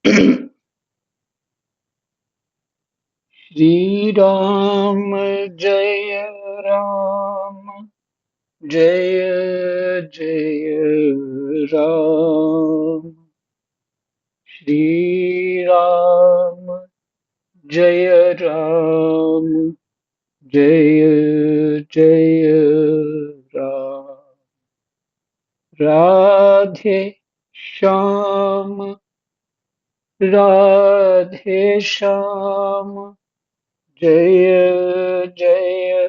श्री राम जय राम जय जय राम। श्री राम जय राम जय जय राम। राधे श्याम राधे श्याम जय जय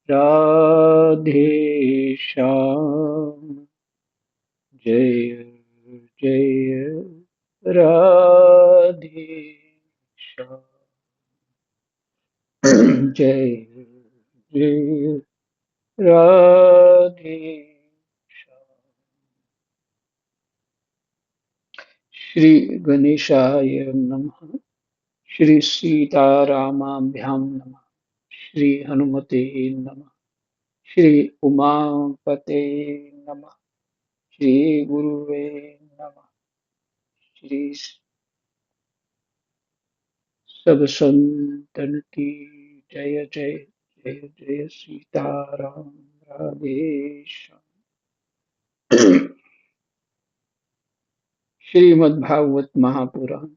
राधे श्याम जय जय राधे श्याम जय जय राधे श्याम। श्री गणेशाय नमः। श्री सीतारामाभ्यां नमः। श्री हनुमते नमः। श्री उमापते नमः। श्री गुरुवे नमः। श्री सब संतन की जय जय जय जय सीताराम। राधे श्याम। श्रीमद् भागवत महापुराण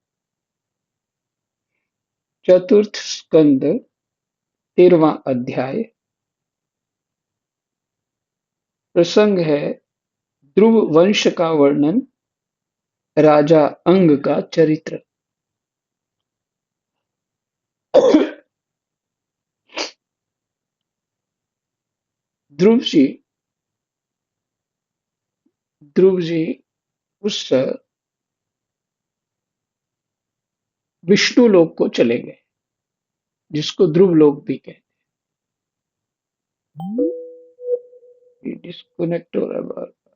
चतुर्थ स्कंद 13वां अध्याय। प्रसंग है ध्रुव वंश का वर्णन, राजा अंग का चरित्र। ध्रुव जी ध्रुव जी उस विष्णु लोक को चले गए, जिसको ध्रुव लोक भी कहते हैं। डिस्कनेक्ट हो रहा है बार बार।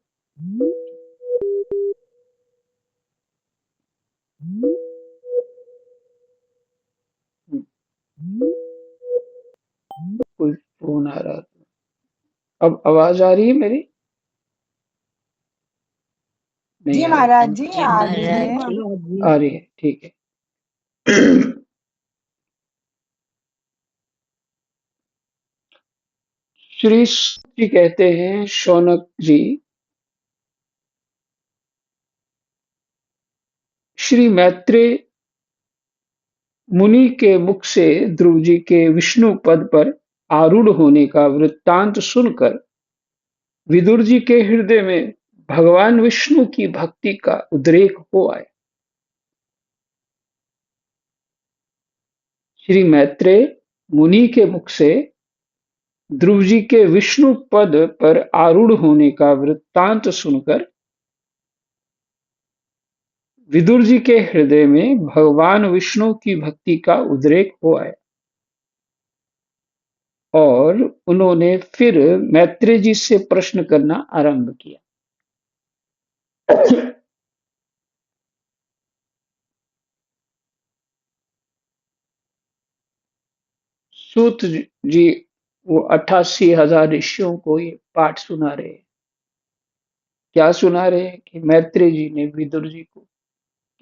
कोई फोन आ रहा था। अब आवाज आ रही है मेरी? नहीं जी आ रही? महाराज जी जी आ रही महाराज है। जी। आ रही है, ठीक है। श्री सूत जी कहते हैं, शौनक जी, श्री मैत्रेय मुनि के मुख से ध्रुव जी के विष्णु पद पर आरूढ़ होने का वृत्तांत सुनकर विदुर जी के हृदय में भगवान विष्णु की भक्ति का उद्रेक हो आया। श्री मैत्रेय मुनि के मुख से ध्रुव जी के विष्णु पद पर आरूढ़ होने का वृत्तांत सुनकर विदुर जी के हृदय में भगवान विष्णु की भक्ति का उद्रेक हो आया और उन्होंने फिर मैत्रेय जी से प्रश्न करना आरंभ किया। सूत जी वो 88,000 ऋषियों को ये पाठ सुना रहे हैं। क्या सुना रहे हैं कि मैत्रेय जी ने विदुर जी को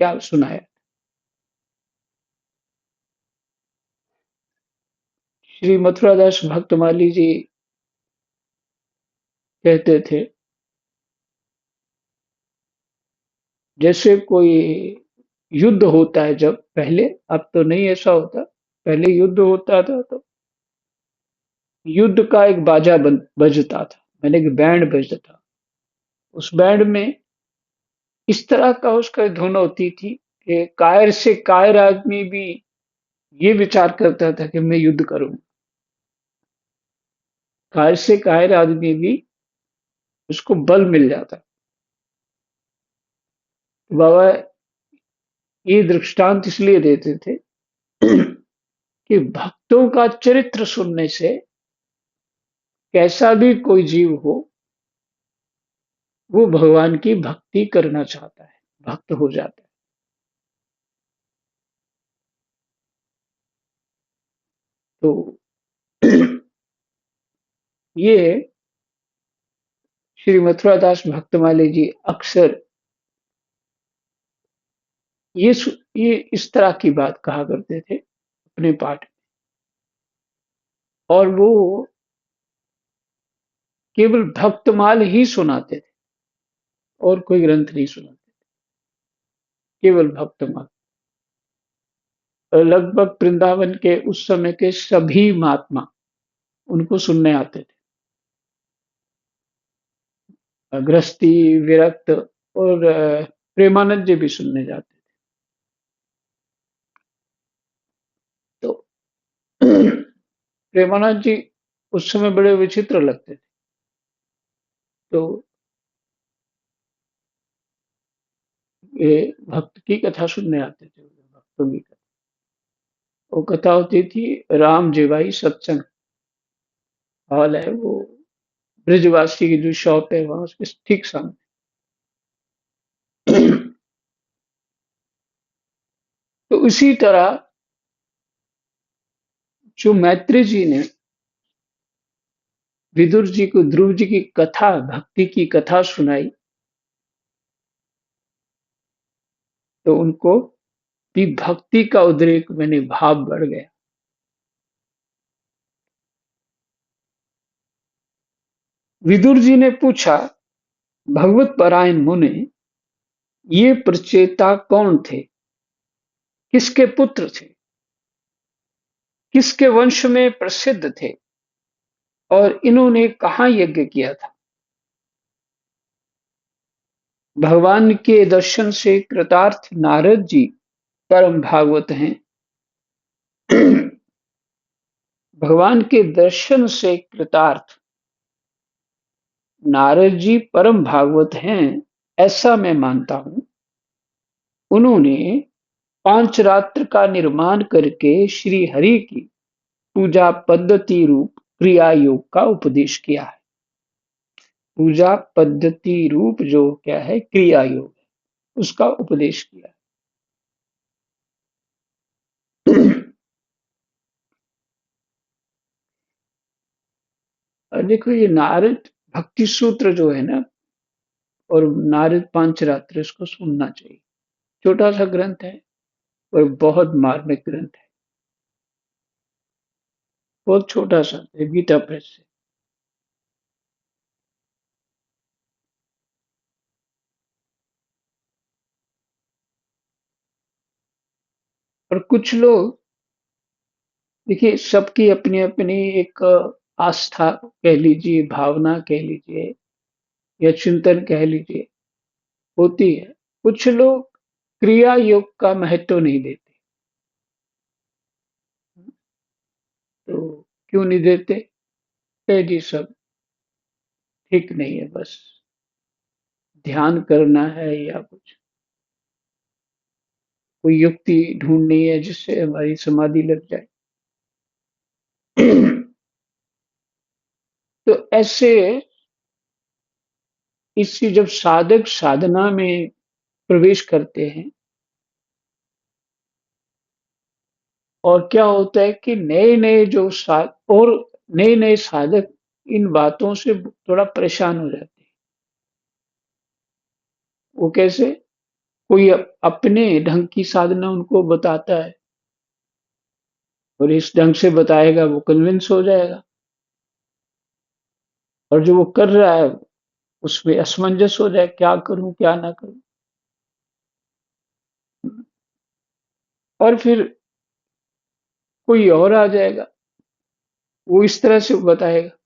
क्या सुनाया। श्री मथुरादास भक्तमाली जी कहते थे, जैसे कोई युद्ध होता है, जब पहले, अब तो नहीं ऐसा होता, पहले युद्ध होता था तो युद्ध का एक बाजा बजता था, मैंने एक बैंड बजता था। उस बैंड में इस तरह का उसका धुन होती थी कि कायर से कायर आदमी भी ये विचार करता था कि मैं युद्ध करूं। कायर से कायर आदमी भी उसको बल मिल जाता। बाबा ये दृष्टांत इसलिए देते थे कि भक्तों का चरित्र सुनने से कैसा भी कोई जीव हो, वो भगवान की भक्ति करना चाहता है, भक्त हो जाता है। तो ये श्री मथुरादास भक्तमाली जी अक्सर ये इस तरह की बात कहा करते थे अपने पाठ में। और वो केवल भक्तमाल ही सुनाते थे और कोई ग्रंथ नहीं सुनाते, केवल भक्तमाल। लगभग वृंदावन के उस समय के सभी महात्मा उनको सुनने आते थे। गृहस्थी, विरक्त और प्रेमानंद जी भी सुनने जाते थे। तो प्रेमानंद जी उस समय बड़े विचित्र लगते थे। तो ये भक्त की कथा सुनने आते थे, भक्तों की कथा। वो कथा होती थी राम जेवाई सत्संग हॉल है वो, ब्रिजवासी की जो शॉप है वहां उसके ठीक सामने। तो इसी तरह जो मैत्री जी ने विदुर जी को ध्रुव जी की कथा, भक्ति की कथा सुनाई, तो उनको भी भक्ति का उद्रेक मैंने भाव बढ़ गया। विदुर जी ने पूछा, भगवत परायण मुने, ये प्रचेता कौन थे, किसके पुत्र थे, किसके वंश में प्रसिद्ध थे और इन्होंने कहाँ यज्ञ किया था। भगवान के दर्शन से कृतार्थ नारद जी परम भागवत हैं। भगवान के दर्शन से कृतार्थ नारद जी परम भागवत हैं, ऐसा मैं मानता हूं। उन्होंने पांचरात्र का निर्माण करके श्री हरि की पूजा पद्धति रूप क्रिया योग का उपदेश किया है। पूजा पद्धति रूप जो क्या है क्रिया योग है, उसका उपदेश किया है। और देखो ये नारद भक्ति सूत्र जो है ना, और नारद पांचरात्र, इसको सुनना चाहिए। छोटा सा ग्रंथ है और बहुत मार्मिक ग्रंथ है। बहुत छोटा सा है, गीता प्रेस से। और कुछ लोग, देखिए सबकी अपनी अपनी एक आस्था कह लीजिए, भावना कह लीजिए या चिंतन कह लीजिए, होती है। कुछ लोग क्रिया योग का महत्व नहीं देते। तो क्यों नहीं देते? जी सब ठीक नहीं है, बस ध्यान करना है या कुछ कोई युक्ति ढूंढनी है जिससे हमारी समाधि लग जाए। तो ऐसे इससे जब साधक साधना में प्रवेश करते हैं, और क्या होता है कि नए नए जो और नए नए साधक इन बातों से थोड़ा परेशान हो जाते हैं। वो कैसे? कोई अपने ढंग की साधना उनको बताता है और इस ढंग से बताएगा, वो कन्विंस हो जाएगा। और जो वो कर रहा है उसमें असमंजस हो जाए, क्या करूं क्या ना करूं। और फिर कोई और आ जाएगा, वो इस तरह से बताएगा।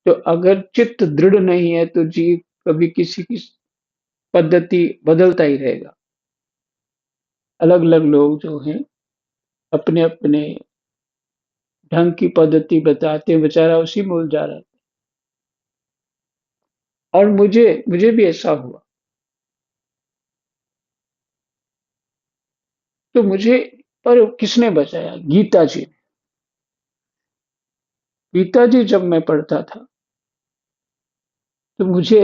तो अगर चित्त दृढ़ नहीं है तो जीव कभी किसी की पद्धति बदलता ही रहेगा। अलग अलग लोग जो हैं अपने अपने ढंग की पद्धति बताते हैं, बेचारा उसी में उलझा रहा है। और मुझे मुझे भी ऐसा हुआ। तो मुझे, पर किसने बचाया? गीता जी ने। गीता जी जब मैं पढ़ता था तो मुझे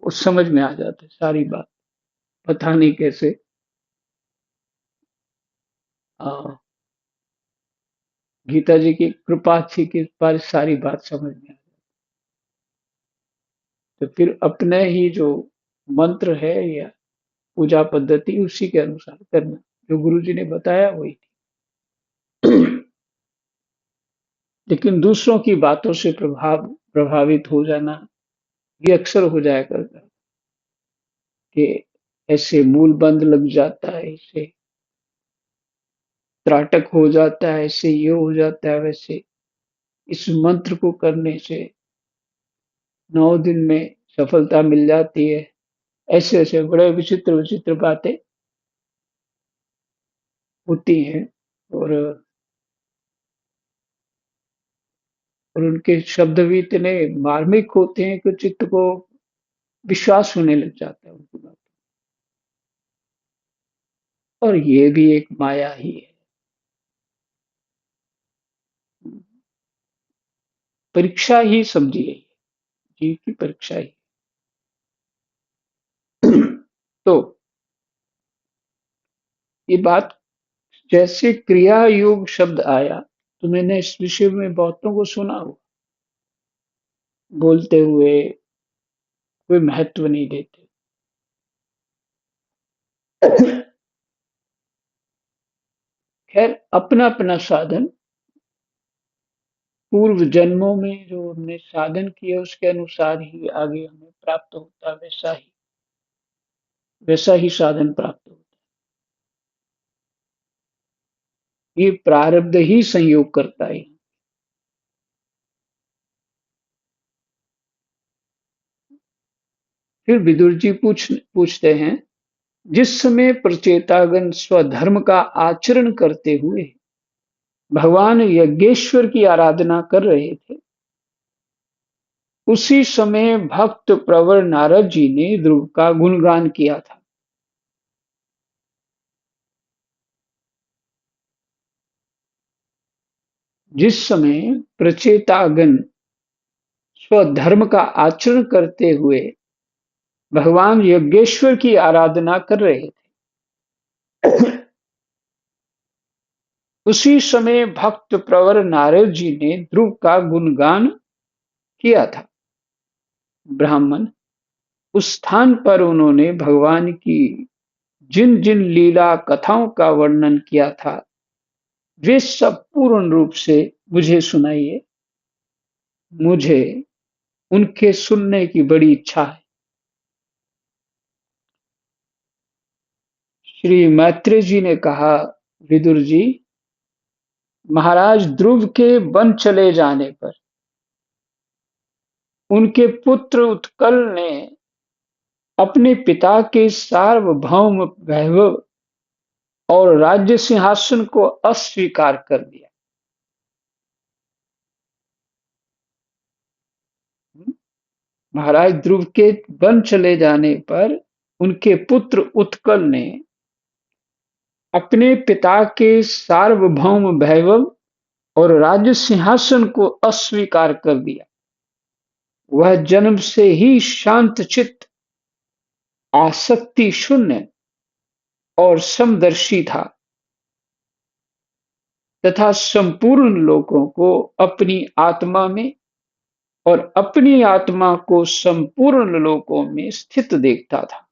उस समझ में आ जाती सारी बात। पता नहीं कैसे आ, गीता जी की कृपा थी कि पर सारी बात समझ में आ। तो फिर अपने ही जो मंत्र है या पूजा पद्धति उसी के अनुसार करना, जो गुरु जी ने बताया वही थी। लेकिन दूसरों की बातों से प्रभावित हो जाना ये अक्सर हो जाया करता है कि ऐसे मूल बंद लग जाता है, ऐसे त्राटक हो जाता है, ऐसे ये हो जाता है, वैसे इस मंत्र को करने से 9 दिन में सफलता मिल जाती है। ऐसे ऐसे बड़े विचित्र विचित्र बातें होती हैं। और उनके शब्द भी इतने मार्मिक होते हैं कि चित्त को विश्वास होने लग जाता है उनकी बात। और ये भी एक माया ही है। परीक्षा ही समझिए, जीव की परीक्षा ही। तो ये बात, जैसे क्रिया योग शब्द आया तो मैंने इस विषय में बहुतों को सुना हो बोलते हुए, कोई महत्व नहीं देते। खैर, अपना अपना साधन, पूर्व जन्मों में जो हमने साधन किया उसके अनुसार ही आगे हमें प्राप्त होता है, वैसा ही साधन प्राप्त होता है। ये प्रारब्ध ही संयोग करता है। फिर विदुर जी पूछते हैं, जिस समय प्रचेतागण स्वधर्म का आचरण करते हुए भगवान यज्ञेश्वर की आराधना कर रहे थे, उसी समय भक्त प्रवर नारद जी ने ध्रुव का गुणगान किया था। जिस समय प्रचेतागण स्वधर्म का आचरण करते हुए भगवान यज्ञेश्वर की आराधना कर रहे थे, उसी समय भक्त प्रवर नारद जी ने ध्रुव का गुणगान किया था। ब्राह्मण, उस स्थान पर उन्होंने भगवान की जिन जिन लीला कथाओं का वर्णन किया था वे सब पूर्ण रूप से मुझे सुनाइए। मुझे उनके सुनने की बड़ी इच्छा है। श्री मैत्रेय जी ने कहा, विदुर जी, महाराज ध्रुव के वन चले जाने पर उनके पुत्र उत्कल ने अपने पिता के सार्वभौम वैभव और राज्य सिंहासन को अस्वीकार कर दिया। महाराज ध्रुव के वन चले जाने पर उनके पुत्र उत्कल ने अपने पिता के सार्वभौम वैभव और राज्य सिंहासन को अस्वीकार कर दिया। वह जन्म से ही शांत चित्त, आसक्ति शून्य और समदर्शी था तथा संपूर्ण लोगों को अपनी आत्मा में और अपनी आत्मा को संपूर्ण लोकों में स्थित देखता था।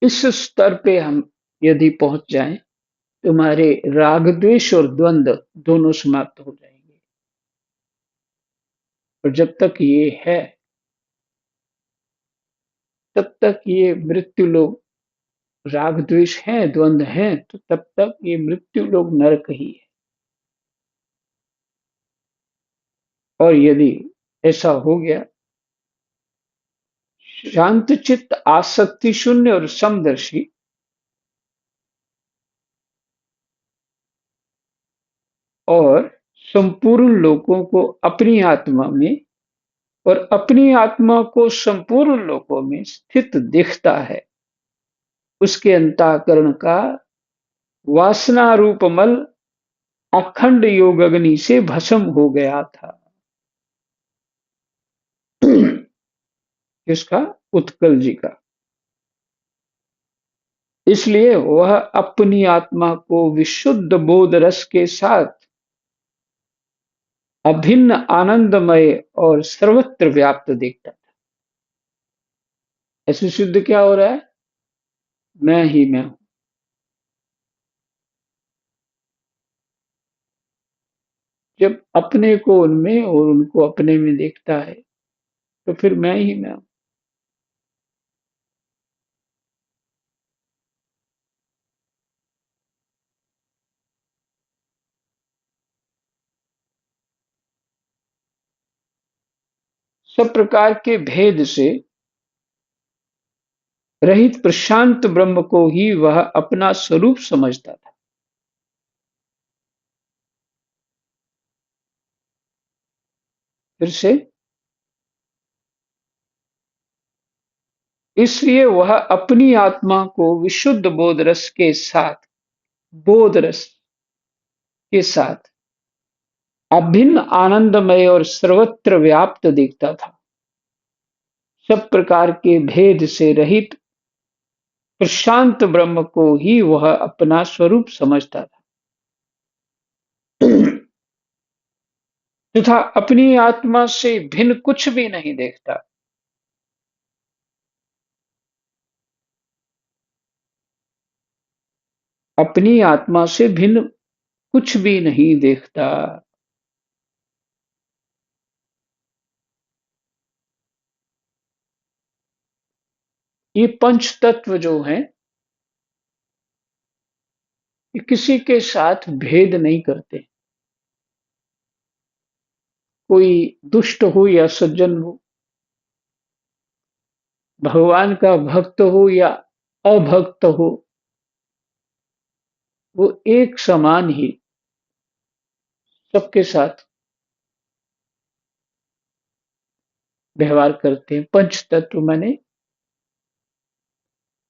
इस स्तर पे हम यदि पहुंच जाएं तो हमारे राग द्वेष और द्वंद्व दोनों समाप्त हो जाएंगे। और जब तक ये है तब तक ये मृत्यु लोग, राग द्वेष है, द्वंद्व है, तो तब तक ये मृत्यु लोग नरक ही है। और यदि ऐसा हो गया, शांत चित्त, आसक्ति शून्य और समदर्शी, और संपूर्ण लोगों को अपनी आत्मा में और अपनी आत्मा को संपूर्ण लोकों में स्थित दिखता है, उसके अंतःकरण का वासना रूप मल अखंड योग अग्नि से भस्म हो गया था। किसका? उत्कल जी का। इसलिए वह अपनी आत्मा को विशुद्ध बोध रस के साथ अभिन्न आनंदमय और सर्वत्र व्याप्त देखता था। ऐसे सिद्ध क्या हो रहा है? मैं ही मैं हूं। जब अपने को उनमें और उनको अपने में देखता है तो फिर मैं ही मैं हूं। सब प्रकार के भेद से रहित प्रशांत ब्रह्म को ही वह अपना स्वरूप समझता था। फिर से, इसलिए वह अपनी आत्मा को विशुद्ध बोध रस के साथ अभिन्न आनंदमय और सर्वत्र व्याप्त देखता था। सब प्रकार के भेद से रहित प्रशांत ब्रह्म को ही वह अपना स्वरूप समझता था तथा अपनी आत्मा से भिन्न कुछ भी नहीं देखता। अपनी आत्मा से भिन्न कुछ भी नहीं देखता। ये पंच तत्व जो हैं, ये किसी के साथ भेद नहीं करते। कोई दुष्ट हो या सज्जन हो, भगवान का भक्त हो या अभक्त हो, वो एक समान ही सबके साथ व्यवहार करते हैं। पंच तत्व माने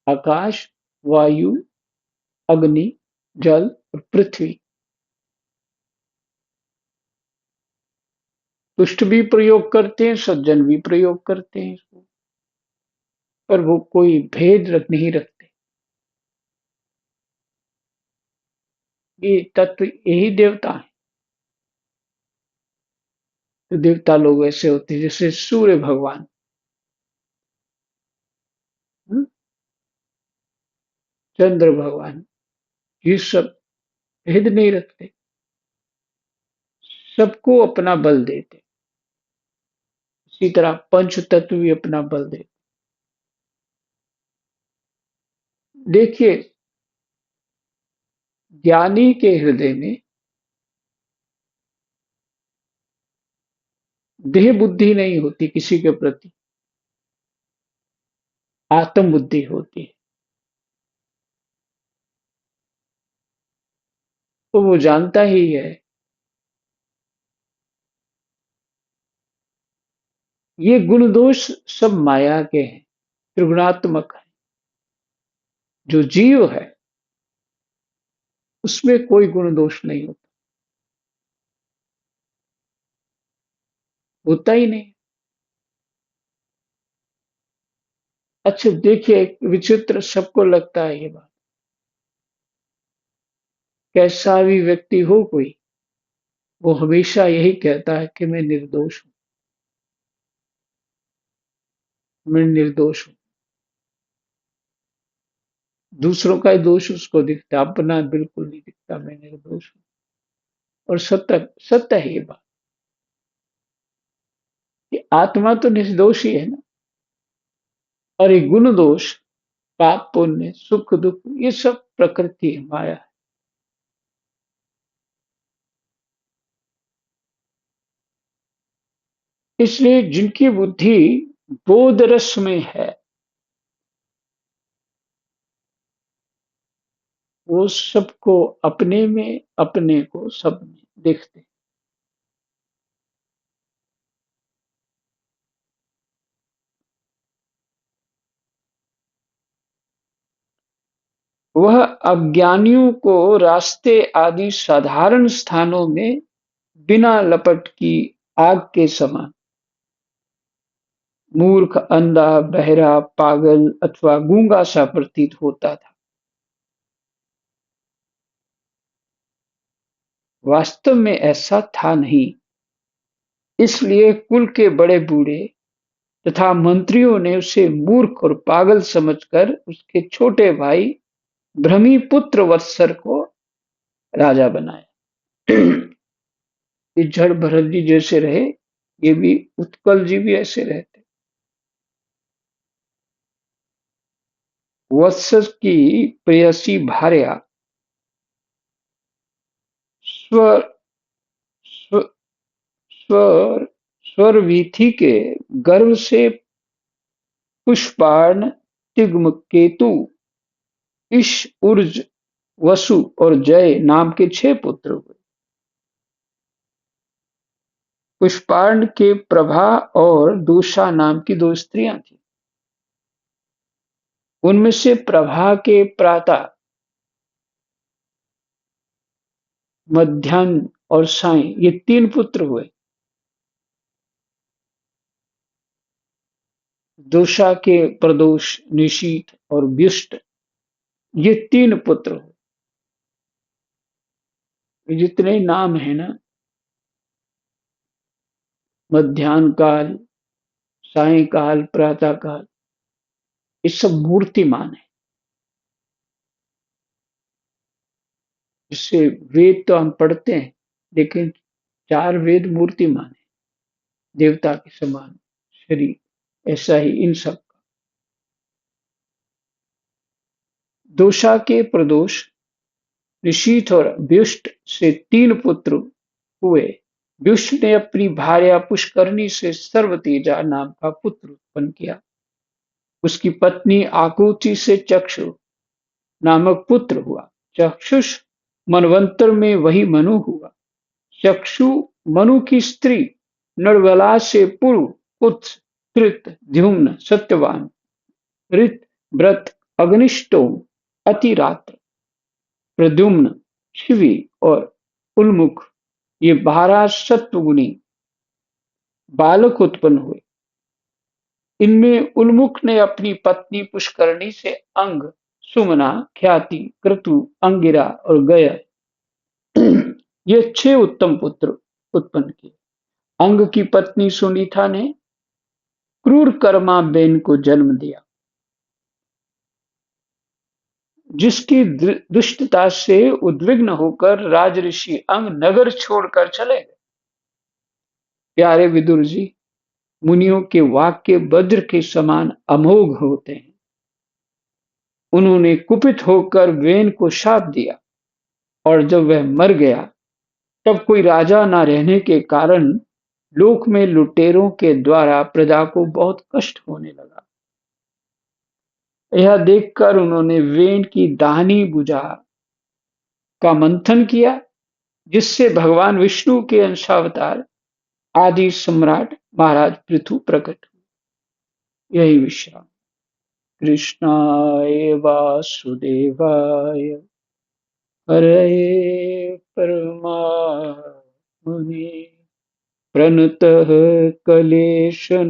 आकाश, वायु, अग्नि, जल और पृथ्वी। दुष्ट भी प्रयोग करते हैं, सज्जन भी प्रयोग करते हैं इसको, पर वो कोई भेद नहीं रखते। ये तत्व यही देवता है। तो देवता लोग ऐसे होते हैं जैसे सूर्य भगवान, हम्म, चंद्र भगवान, ये सब भेद नहीं रखते, सबको अपना बल देते। इसी तरह पंच तत्व भी अपना बल देते। देखिए, ज्ञानी के हृदय में देह बुद्धि नहीं होती किसी के प्रति, आत्म बुद्धि होती है। तो वो जानता ही है ये गुण दोष सब माया के हैं, त्रिगुणात्मक है। जो जीव है उसमें कोई गुण दोष नहीं होता, होता ही नहीं। अच्छा देखिए, एक विचित्र सबको लगता है ये बात, कैसा भी व्यक्ति हो कोई, वो हमेशा यही कहता है कि मैं निर्दोष हूं, मैं निर्दोष हूं। दूसरों का ही दोष उसको दिखता, अपना बिल्कुल नहीं दिखता, मैं निर्दोष हूं। और सत्य सत्य है ये बात कि आत्मा तो निर्दोष ही है ना। और ये गुण दोष, पाप पुण्य, सुख दुख, ये सब प्रकृति है, माया है। इसलिए जिनकी बुद्धि बोध रस में है, वो सबको अपने में, अपने को सब में देखते। वह अज्ञानियों को रास्ते आदि साधारण स्थानों में बिना लपट की आग के समान, मूर्ख, अंधा, बहरा, पागल अथवा गूंगा सा प्रतीत होता था। वास्तव में ऐसा था नहीं। इसलिए कुल के बड़े बूढ़े तथा मंत्रियों ने उसे मूर्ख और पागल समझकर उसके छोटे भाई भ्रमीपुत्र वत्सर को राजा बनाया। ये जड़ भरत जी जैसे रहे, ये भी उत्कल जी भी ऐसे रहे थे। वत्स की प्रेयसी भार्या स्व स्व स्वर स्वरवीथी के गर्भ से पुष्पाण, तिग्म, केतु, इश, उर्ज, वसु और जय नाम के 6 पुत्र हुए। पुष्पाण के प्रभा और दूषा नाम की 2 स्त्रियां थीं। उनमें से प्रभा के प्राता, मध्याह्न और सायं ये 3 पुत्र हुए। दूषा के प्रदोष, निशीथ और व्युष्ट ये 3 पुत्र हुए। ये जितने नाम है ना, मध्याह्न काल, सायंकाल, प्रातः काल, ये सब मूर्तिमान है। जिससे वेद तो हम पढ़ते हैं, लेकिन 4 वेद मूर्तिमान है, देवता के समान शरीर, ऐसा ही इन सब का। दोषा के प्रदोष, निशीथ और व्युष्ट से 3 पुत्र हुए। व्युष्ट ने अपनी भार्या पुष्करणी से सर्वतेजा नाम का पुत्र उत्पन्न किया। उसकी पत्नी आकुति से चक्षु नामक पुत्र हुआ। चक्षुष मनवंतर में वही मनु हुआ। चक्षु मनु की स्त्री नरबला से पूर्व पुत्र कृत, द्युम्न, सत्यवान, ऋत, व्रत, अग्निष्टोम, अतिरात्र, प्रद्युम्न, शिवी और उल्मुख ये 12 सत्वगुणी बालक उत्पन्न हुए। इनमें उल्मुख ने अपनी पत्नी पुष्करणी से अंग, सुमना, ख्याति, क्रतु, अंगिरा और गय ये 6 उत्तम पुत्र उत्पन्न किए। अंग की पत्नी सुनीता ने क्रूर कर्मा बेन को जन्म दिया, जिसकी दुष्टता से उद्विग्न होकर राजऋषि अंग नगर छोड़कर चले गए। प्यारे विदुर जी, मुनियों के वाक्य वज्र के समान अमोघ होते हैं। उन्होंने कुपित होकर वेन को शाप दिया और जब वह मर गया तब कोई राजा न रहने के कारण लोक में लुटेरों के द्वारा प्रजा को बहुत कष्ट होने लगा। यह देखकर उन्होंने वेन की दाहिनी भुजा का मंथन किया, जिससे भगवान विष्णु के अंशावतार आदि सम्राट महाराज पृथु प्रकट हुए। यही विश्राम। कृष्णाय वासुदेवाय हरये परमात्मने प्रणतः क्लेशनाशाय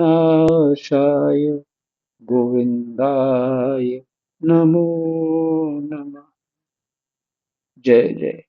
गोविन्दाय नमो नमः। जय जय।